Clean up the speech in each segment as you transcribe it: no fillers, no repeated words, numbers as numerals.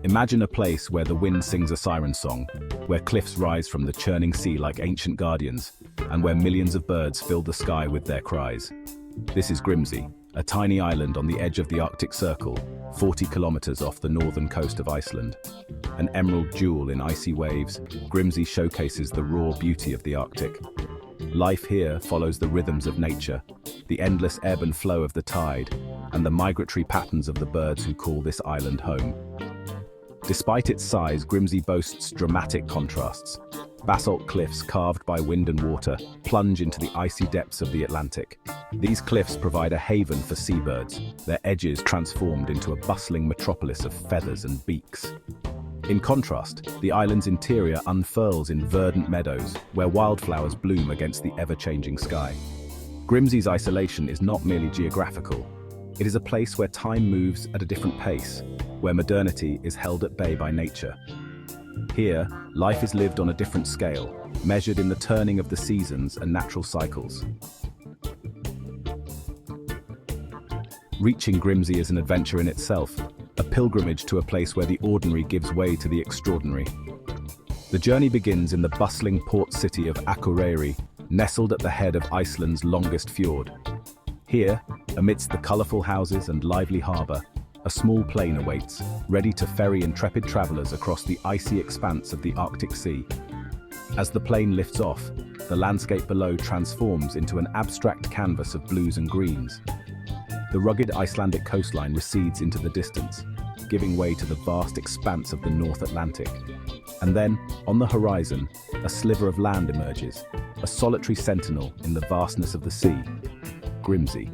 Imagine a place where the wind sings a siren song, where cliffs rise from the churning sea like ancient guardians, and where millions of birds fill the sky with their cries. This is Grimsey, a tiny island on the edge of the Arctic Circle, 40 kilometers off the northern coast of Iceland. An emerald jewel in icy waves, Grimsey showcases the raw beauty of the Arctic. Life here follows the rhythms of nature, the endless ebb and flow of the tide, and the migratory patterns of the birds who call this island home. Despite its size, Grimsey boasts dramatic contrasts. Basalt cliffs carved by wind and water plunge into the icy depths of the Atlantic. These cliffs provide a haven for seabirds, their edges transformed into a bustling metropolis of feathers and beaks. In contrast, the island's interior unfurls in verdant meadows, where wildflowers bloom against the ever-changing sky. Grimsey's isolation is not merely geographical. It is a place where time moves at a different pace, where modernity is held at bay by nature. Here, life is lived on a different scale, measured in the turning of the seasons and natural cycles. Reaching Grimsey is an adventure in itself, a pilgrimage to a place where the ordinary gives way to the extraordinary. The journey begins in the bustling port city of Akureyri, nestled at the head of Iceland's longest fjord. Here, amidst the colourful houses and lively harbour, a small plane awaits, ready to ferry intrepid travellers across the icy expanse of the Arctic Sea. As the plane lifts off, the landscape below transforms into an abstract canvas of blues and greens. The rugged Icelandic coastline recedes into the distance, giving way to the vast expanse of the North Atlantic. And then, on the horizon, a sliver of land emerges, a solitary sentinel in the vastness of the sea, Grimsey.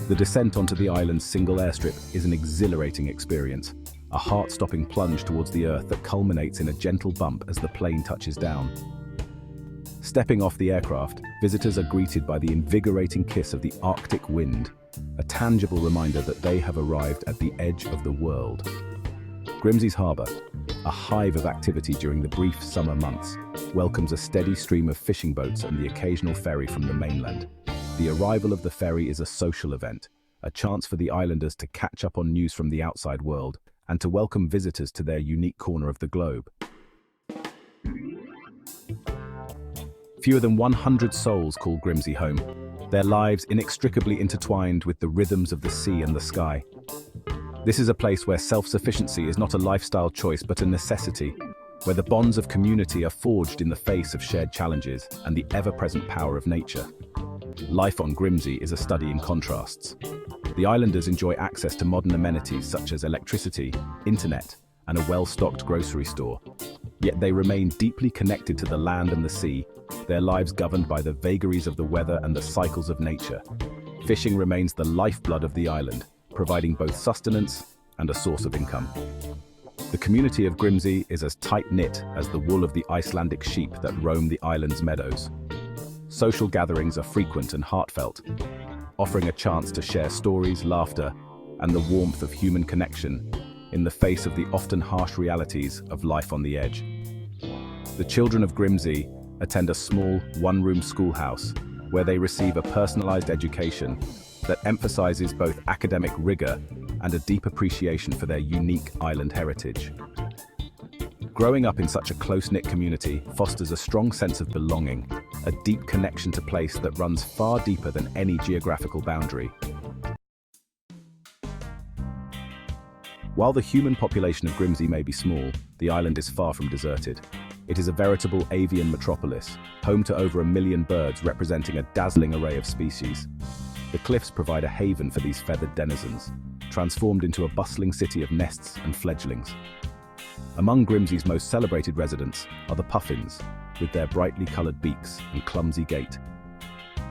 The descent onto the island's single airstrip is an exhilarating experience, a heart-stopping plunge towards the earth that culminates in a gentle bump as the plane touches down. Stepping off the aircraft, visitors are greeted by the invigorating kiss of the Arctic wind, a tangible reminder that they have arrived at the edge of the world. Grimsey's harbour, a hive of activity during the brief summer months, welcomes a steady stream of fishing boats and the occasional ferry from the mainland. The arrival of the ferry is a social event, a chance for the islanders to catch up on news from the outside world and to welcome visitors to their unique corner of the globe. Fewer than 100 souls call Grimsey home, their lives inextricably intertwined with the rhythms of the sea and the sky. This is a place where self-sufficiency is not a lifestyle choice but a necessity, where the bonds of community are forged in the face of shared challenges and the ever-present power of nature. Life on Grimsey is a study in contrasts. The islanders enjoy access to modern amenities such as electricity, internet, and a well-stocked grocery store. Yet they remain deeply connected to the land and the sea, their lives governed by the vagaries of the weather and the cycles of nature. Fishing remains the lifeblood of the island, providing both sustenance and a source of income. The community of Grimsey is as tight-knit as the wool of the Icelandic sheep that roam the island's meadows. Social gatherings are frequent and heartfelt, offering a chance to share stories, laughter, and the warmth of human connection in the face of the often harsh realities of life on the edge. The children of Grimsey attend a small, one-room schoolhouse where they receive a personalized education that emphasizes both academic rigor and a deep appreciation for their unique island heritage. Growing up in such a close-knit community fosters a strong sense of belonging, a deep connection to place that runs far deeper than any geographical boundary. While the human population of Grimsey may be small, the island is far from deserted. It is a veritable avian metropolis, home to over 1 million birds representing a dazzling array of species. The cliffs provide a haven for these feathered denizens, transformed into a bustling city of nests and fledglings. Among Grimsey's most celebrated residents are the Puffins, with their brightly coloured beaks and clumsy gait.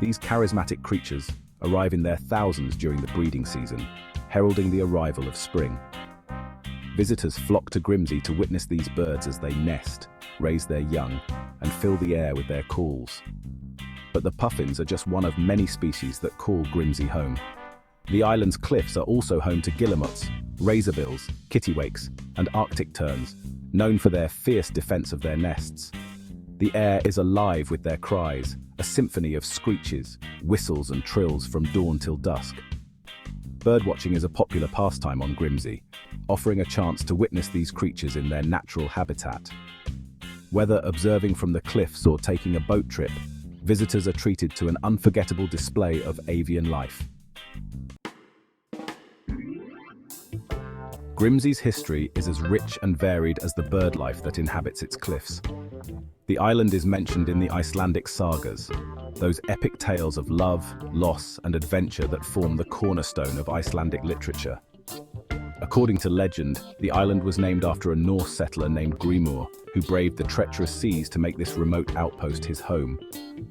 These charismatic creatures arrive in their thousands during the breeding season, heralding the arrival of spring. Visitors flock to Grimsey to witness these birds as they nest, raise their young, and fill the air with their calls. But the puffins are just one of many species that call Grimsey home. The island's cliffs are also home to guillemots, razorbills, kittiwakes, and Arctic terns, known for their fierce defense of their nests. The air is alive with their cries, a symphony of screeches, whistles, and trills from dawn till dusk. Birdwatching is a popular pastime on Grimsey, offering a chance to witness these creatures in their natural habitat. Whether observing from the cliffs or taking a boat trip, visitors are treated to an unforgettable display of avian life. Grimsey's history is as rich and varied as the bird life that inhabits its cliffs. The island is mentioned in the Icelandic sagas, those epic tales of love, loss, and adventure that form the cornerstone of Icelandic literature. According to legend, the island was named after a Norse settler named Grímsey, who braved the treacherous seas to make this remote outpost his home.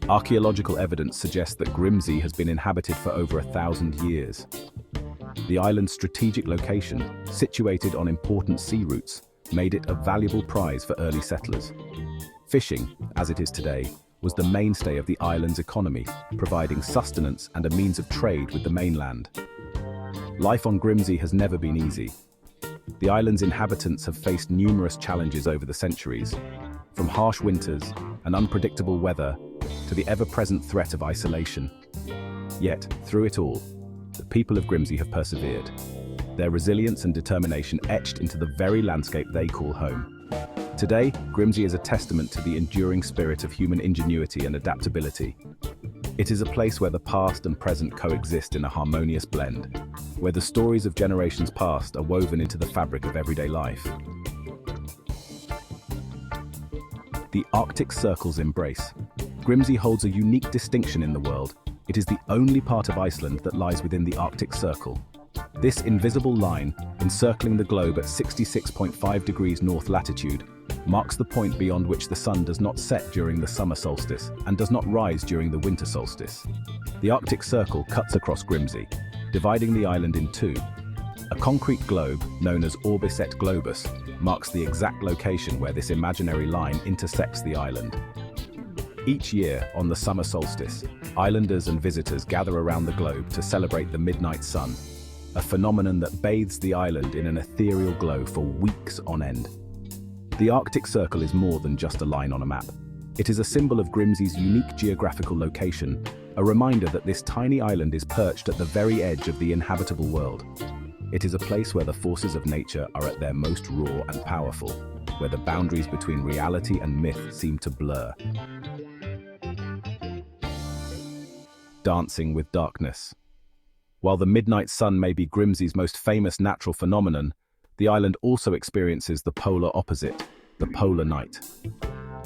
Archaeological evidence suggests that Grimsey has been inhabited for over 1,000 years. The island's strategic location, situated on important sea routes, made it a valuable prize for early settlers. Fishing, as it is today, was the mainstay of the island's economy, providing sustenance and a means of trade with the mainland. Life on Grimsey has never been easy. The island's inhabitants have faced numerous challenges over the centuries, from harsh winters and unpredictable weather to the ever-present threat of isolation. Yet, through it all, the people of Grimsey have persevered, their resilience and determination etched into the very landscape they call home. Today, Grimsey is a testament to the enduring spirit of human ingenuity and adaptability. It is a place where the past and present coexist in a harmonious blend, where the stories of generations past are woven into the fabric of everyday life. The Arctic Circle's embrace. Grimsey holds a unique distinction in the world. It is the only part of Iceland that lies within the Arctic Circle. This invisible line, encircling the globe at 66.5 degrees north latitude, marks the point beyond which the sun does not set during the summer solstice and does not rise during the winter solstice. The Arctic Circle cuts across Grimsey, dividing the island in two. A concrete globe, known as Orbis et Globus, marks the exact location where this imaginary line intersects the island. Each year, on the summer solstice, islanders and visitors gather around the globe to celebrate the midnight sun, a phenomenon that bathes the island in an ethereal glow for weeks on end. The Arctic Circle is more than just a line on a map. It is a symbol of Grimsey's unique geographical location, a reminder that this tiny island is perched at the very edge of the inhabitable world. It is a place where the forces of nature are at their most raw and powerful, where the boundaries between reality and myth seem to blur. Dancing with darkness. While the midnight sun may be Grimsey's most famous natural phenomenon, the island also experiences the polar opposite, the polar night.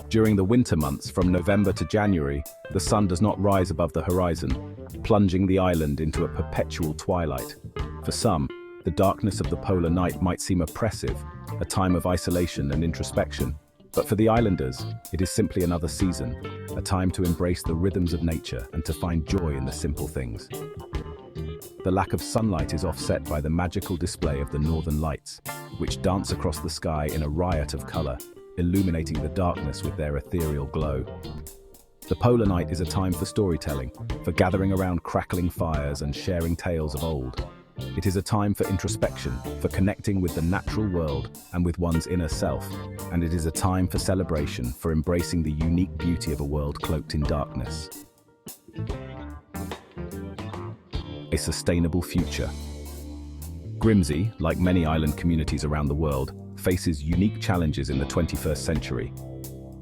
During the winter months, from November to January, the sun does not rise above the horizon, plunging the island into a perpetual twilight. For some, the darkness of the polar night might seem oppressive, a time of isolation and introspection. But for the islanders, it is simply another season, a time to embrace the rhythms of nature and to find joy in the simple things. The lack of sunlight is offset by the magical display of the northern lights, which dance across the sky in a riot of color, illuminating the darkness with their ethereal glow. The polar night is a time for storytelling, for gathering around crackling fires and sharing tales of old. It is a time for introspection, for connecting with the natural world and with one's inner self, and it is a time for celebration, for embracing the unique beauty of a world cloaked in darkness. A sustainable future. Grimsey, like many island communities around the world, faces unique challenges in the 21st century.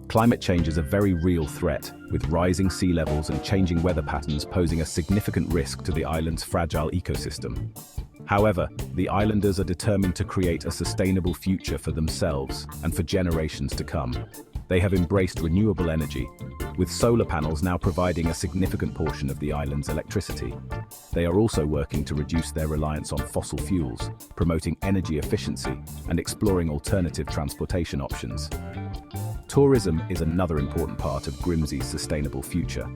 Climate change is a very real threat, with rising sea levels and changing weather patterns posing a significant risk to the island's fragile ecosystem. However, the islanders are determined to create a sustainable future for themselves and for generations to come. They have embraced renewable energy, with solar panels now providing a significant portion of the island's electricity. They are also working to reduce their reliance on fossil fuels, promoting energy efficiency and exploring alternative transportation options. Tourism is another important part of Grimsey's sustainable future.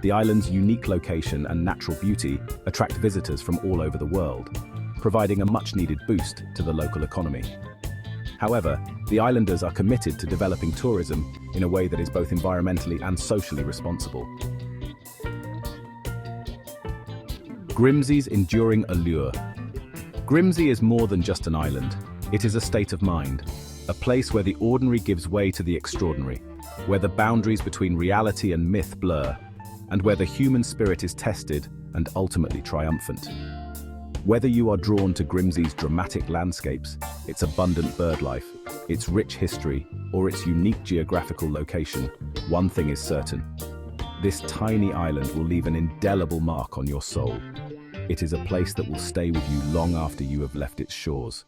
The island's unique location and natural beauty attract visitors from all over the world, providing a much-needed boost to the local economy. However, the islanders are committed to developing tourism in a way that is both environmentally and socially responsible. Grimsey's enduring allure. Grimsey is more than just an island. It is a state of mind, a place where the ordinary gives way to the extraordinary, where the boundaries between reality and myth blur, and where the human spirit is tested and ultimately triumphant. Whether you are drawn to Grimsey's dramatic landscapes, its abundant bird life, its rich history, or its unique geographical location, one thing is certain. This tiny island will leave an indelible mark on your soul. It is a place that will stay with you long after you have left its shores,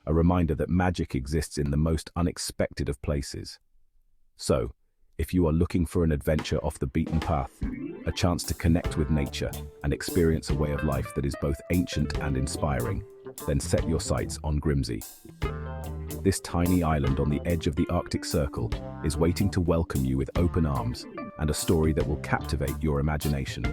a reminder that magic exists in the most unexpected of places. So, if you are looking for an adventure off the beaten path, a chance to connect with nature and experience a way of life that is both ancient and inspiring, then set your sights on Grimsey. This tiny island on the edge of the Arctic Circle is waiting to welcome you with open arms and a story that will captivate your imagination.